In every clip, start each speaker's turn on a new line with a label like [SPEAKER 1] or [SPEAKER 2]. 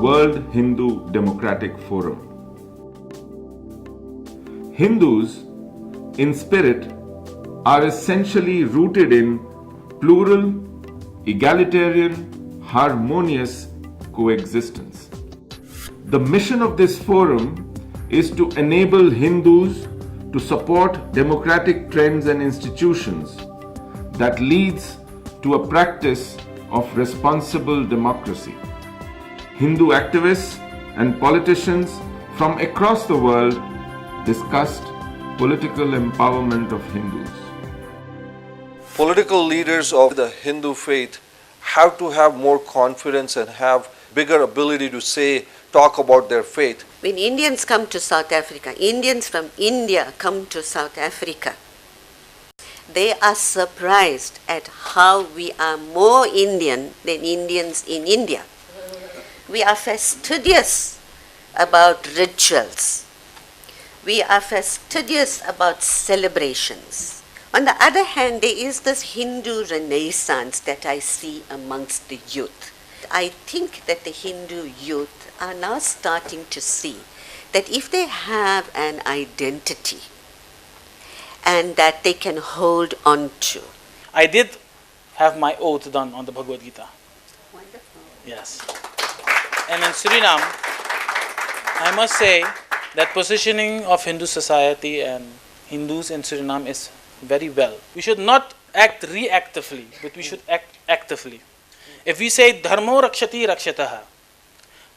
[SPEAKER 1] World Hindu Democratic Forum. Hindus, in spirit, are essentially rooted in plural, egalitarian, harmonious coexistence. The mission of this forum is to enable Hindus to support democratic trends and institutions that leads to a practice of responsible democracy. Hindu activists and politicians from across the world discussed political empowerment of Hindus.
[SPEAKER 2] Political leaders of the Hindu faith have to have more confidence and have bigger ability to talk about their faith.
[SPEAKER 3] When Indians come to South Africa, Indians from India come to South Africa, they are surprised at how we are more Indian than Indians in India. We are fastidious about rituals. We are fastidious about celebrations. On the other hand, there is this Hindu renaissance that I see amongst the youth. I think that the Hindu youth are now starting to see that if they have an identity and that they can hold on to.
[SPEAKER 4] I did have my oath done on the Bhagavad Gita.
[SPEAKER 3] Wonderful.
[SPEAKER 4] Yes. And in Suriname, I must say that positioning of Hindu society and Hindus in Suriname is very well. We should not act reactively, but we should act actively. If we say dharmo rakshati rakshataha,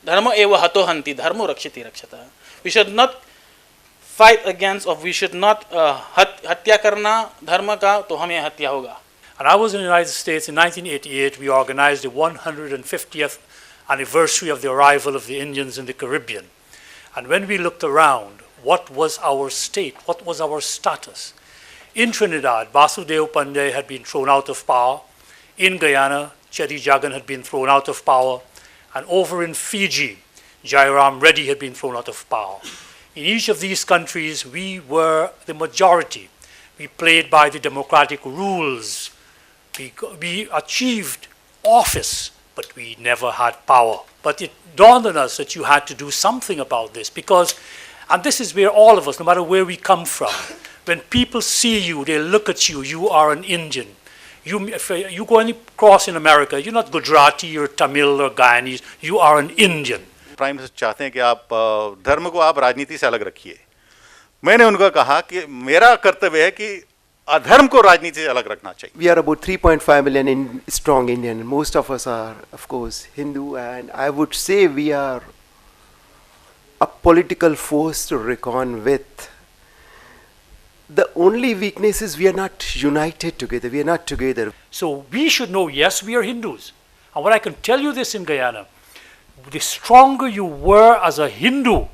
[SPEAKER 4] dharma eva hato hanti, dharmo rakshati rakshataha, we should not fight against, or we should not hatya karna dharma ka, to hame hatya hoga.
[SPEAKER 5] And I was in the United States in 1988. We organized the 150th anniversary of the arrival of the Indians in the Caribbean. And when we looked around, what was our state? What was our status? In Trinidad, Vasudeva Pandey had been thrown out of power. In Guyana, Chetty Jagan had been thrown out of power. And over in Fiji, Jairam Reddy had been thrown out of power. In each of these countries, we were the majority. We played by the democratic rules. We achieved office, but we never had power. But it dawned on us that you had to do something about this because, and this is where all of us, no matter where we come from, when people see you, they look at you, you are an Indian. If you go any cross in America, you're not Gujarati or Tamil or Guyanese, you are an Indian.
[SPEAKER 6] Prime minister चाहते हैं कि आप धर्म को आप राजनीति से अलग रखिए. मैंने उनको कहा कि मेरा कर्तव्य है कि अधर्म को राजनीति से अलग रखना चाहिए.
[SPEAKER 7] We are about 3.5 million strong Indian. Most of us are, of course, Hindu, and I would say we are a political force to reckon with. The only weakness is we are not united together. We are not together.
[SPEAKER 5] So we should know, yes, we are Hindus. And what I can tell you this in Guyana, the stronger you were as a Hindu,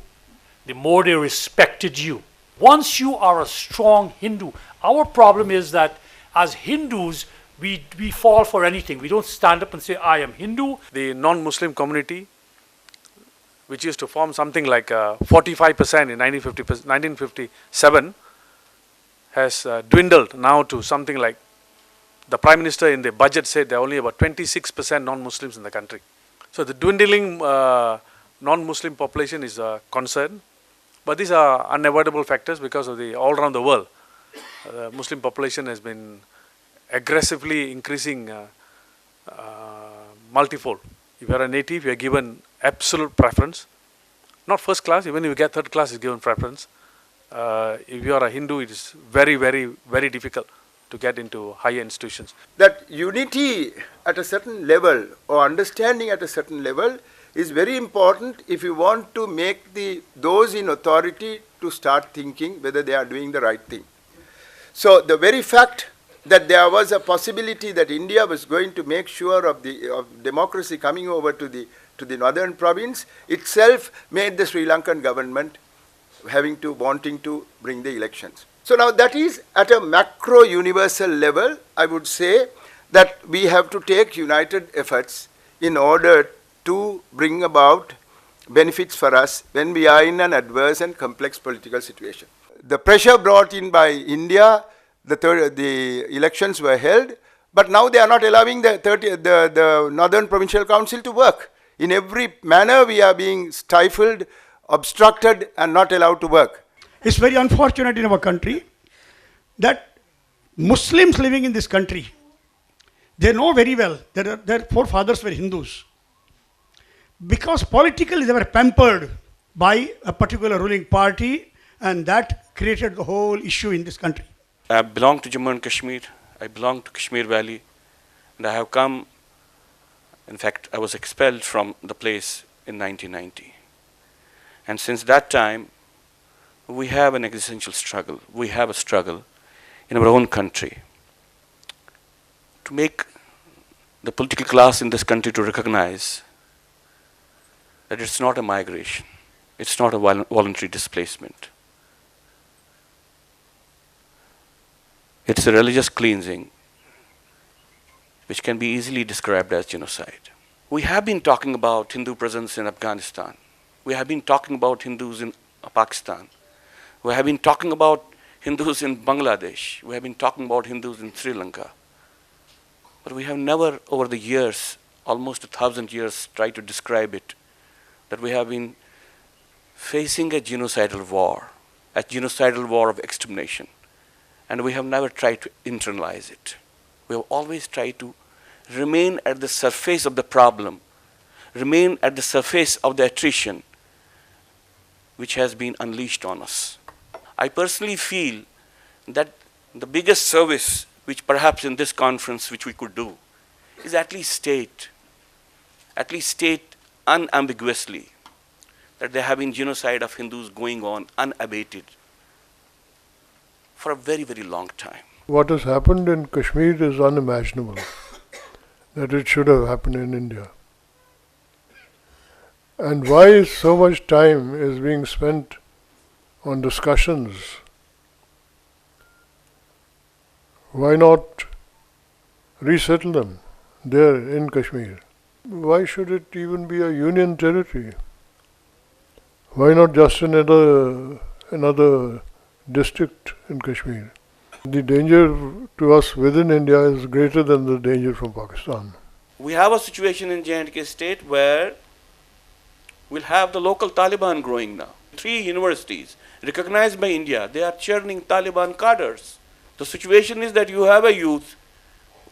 [SPEAKER 5] the more they respected you. Once you are a strong Hindu, our problem is that as Hindus, we fall for anything. We don't stand up and say, I am Hindu.
[SPEAKER 8] The non-Muslim community, which used to form something like 45% in 1957, has dwindled now to something like, the Prime Minister in the budget said there are only about 26% non-Muslims in the country. So the dwindling non-Muslim population is a concern, but these are unavoidable factors because of the all around the world. The Muslim population has been aggressively increasing multifold. If you are a native, you are given absolute preference. Not first class, even if you get third class, is given preference. If you are a Hindu, it is very, very, very difficult to get into higher institutions.
[SPEAKER 9] That unity at a certain level or understanding at a certain level is very important if you want to make those in authority to start thinking whether they are doing the right thing. So the very fact that there was a possibility that India was going to make sure of democracy coming over to the northern province itself made the Sri Lankan government wanting to bring the elections. So now that is at a macro universal level, I would say that we have to take united efforts in order to bring about benefits for us when we are in an adverse and complex political situation. The pressure brought in by India, the elections were held, but now they are not allowing the Northern Provincial Council to work. In every manner we are being stifled, obstructed and not allowed to work.
[SPEAKER 10] It's very unfortunate in our country that Muslims living in this country, they know very well that their forefathers were Hindus. Because politically they were pampered by a particular ruling party, and that created the whole issue in this country.
[SPEAKER 11] I belong to Jammu and Kashmir. I belong to Kashmir Valley. And I have come, in fact, I was expelled from the place in 1990. And since that time, we have an existential struggle. We have a struggle in our own country to make the political class in this country to recognize that it's not a migration, it's not a voluntary displacement. It's a religious cleansing which can be easily described as genocide. We have been talking about Hindu presence in Afghanistan. We have been talking about Hindus in Pakistan. We have been talking about Hindus in Bangladesh. We have been talking about Hindus in Sri Lanka. But we have never, over the years, almost 1,000 years, tried to describe it, that we have been facing a genocidal war of extermination. And we have never tried to internalize it. We have always tried to remain at the surface of the problem, remain at the surface of the attrition which has been unleashed on us. I personally feel that the biggest service which perhaps in this conference which we could do is at least state unambiguously that there have been genocide of Hindus going on unabated for a very, very long time.
[SPEAKER 12] What has happened in Kashmir is unimaginable, that it should have happened in India. And why so much time is being spent on discussions? Why not resettle them there in Kashmir? Why should it even be a union territory? Why not just another district in Kashmir? The danger to us within India is greater than the danger from Pakistan.
[SPEAKER 11] We have a situation in J&K state where we'll have the local Taliban growing now. 3 universities recognized by India, they are churning Taliban cadres. The situation is that you have a youth,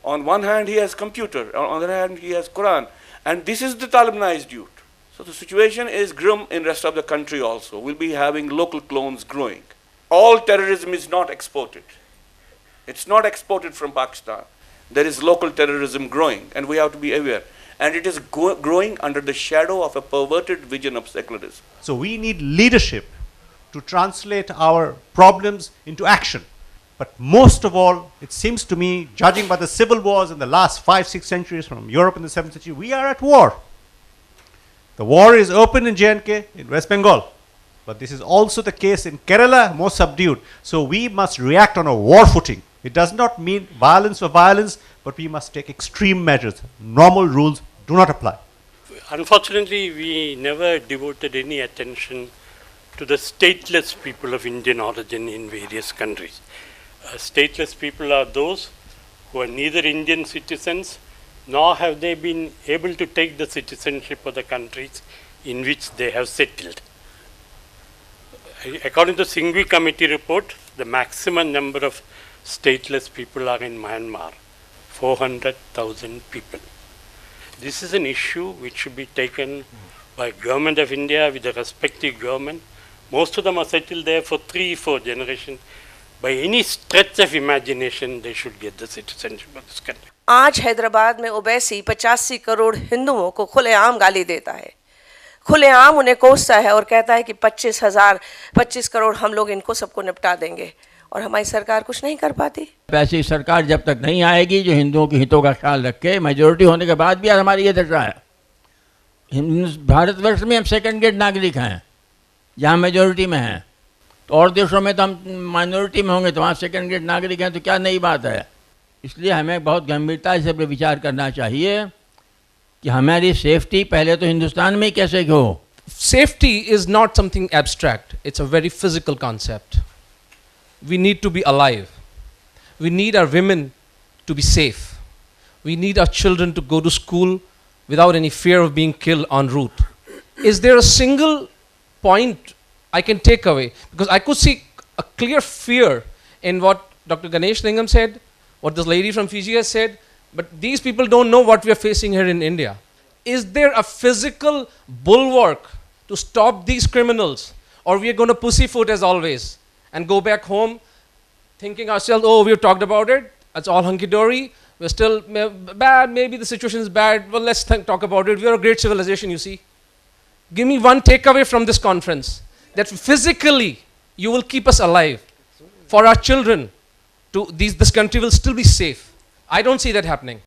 [SPEAKER 11] on one hand he has computer, on the other hand he has Quran, and this is the Talibanized youth. So the situation is grim in rest of the country also. We'll be having local clones growing. All terrorism is not exported. It's not exported from Pakistan. There is local terrorism growing, and we have to be aware. And it is growing under the shadow of a perverted vision of secularism.
[SPEAKER 13] So we need leadership to translate our problems into action. But most of all, it seems to me, judging by the civil wars in the last 5-6 centuries from Europe in the 7th century, we are at war. The war is open in J&K, in West Bengal. But this is also the case in Kerala, more subdued. So we must react on a war footing. It does not mean violence for violence, but we must take extreme measures. Normal rules do not apply.
[SPEAKER 14] Unfortunately, we never devoted any attention to the stateless people of Indian origin in various countries. Stateless people are those who are neither Indian citizens, nor have they been able to take the citizenship of the countries in which they have settled. According to the Singhvi Committee report, the maximum number of stateless people are in Myanmar, 400,000 people. This is an issue which should be taken by Government of India with the respective government. Most of them are settled there for 3-4 generations. By any stretch of imagination, they should get the citizenship of this country.
[SPEAKER 15] आज हैदराबाद में ओवैसी 85 करोड़ हिंदुओं को खुलेआम गाली देता है, खुलेआम उन्हें कोसता है और कहता है कि 25 करोड़ हम लोग इनको सबको निपटा देंगे, और हमारी सरकार कुछ नहीं कर पाती।
[SPEAKER 16] ऐसी सरकार जब तक नहीं आएगी जो हिंदुओं के हितों का ख्याल रखे, मेजोरिटी होने के बाद भी हमारी ये दशा है। भारतवर्ष में हम सेकंड ग्रेड नागरिक हैं, जहाँ मेजोरिटी में हैं, तो और देशों में तो हम माइनॉरिटी में होंगे, तो वहाँ सेकंड ग्रेड नागरिक हैं, तो क्या नई बात है। इसलिए हमें बहुत गंभीरता से विचार करना चाहिए कि हमारी सेफ्टी पहले तो हिंदुस्तान में ही कैसे हो।
[SPEAKER 17] Safety is not something abstract, it's a very physical concept. We need to be alive. We need our women to be safe. We need our children to go to school without any fear of being killed en route. Is there a single point I can take away? Because I could see a clear fear in what Dr. Ganesh Lingam said, what this lady from Fiji has said, but these people don't know what we are facing here in India. Is there a physical bulwark to stop these criminals, or we are going to pussyfoot as always and go back home thinking ourselves, oh, we've talked about it, it's all hunky-dory, we're still bad, maybe the situation is bad, well, let's talk about it, we're a great civilization, you see. Give me one takeaway from this conference, that physically you will keep us alive. For our children, this country will still be safe. I don't see that happening.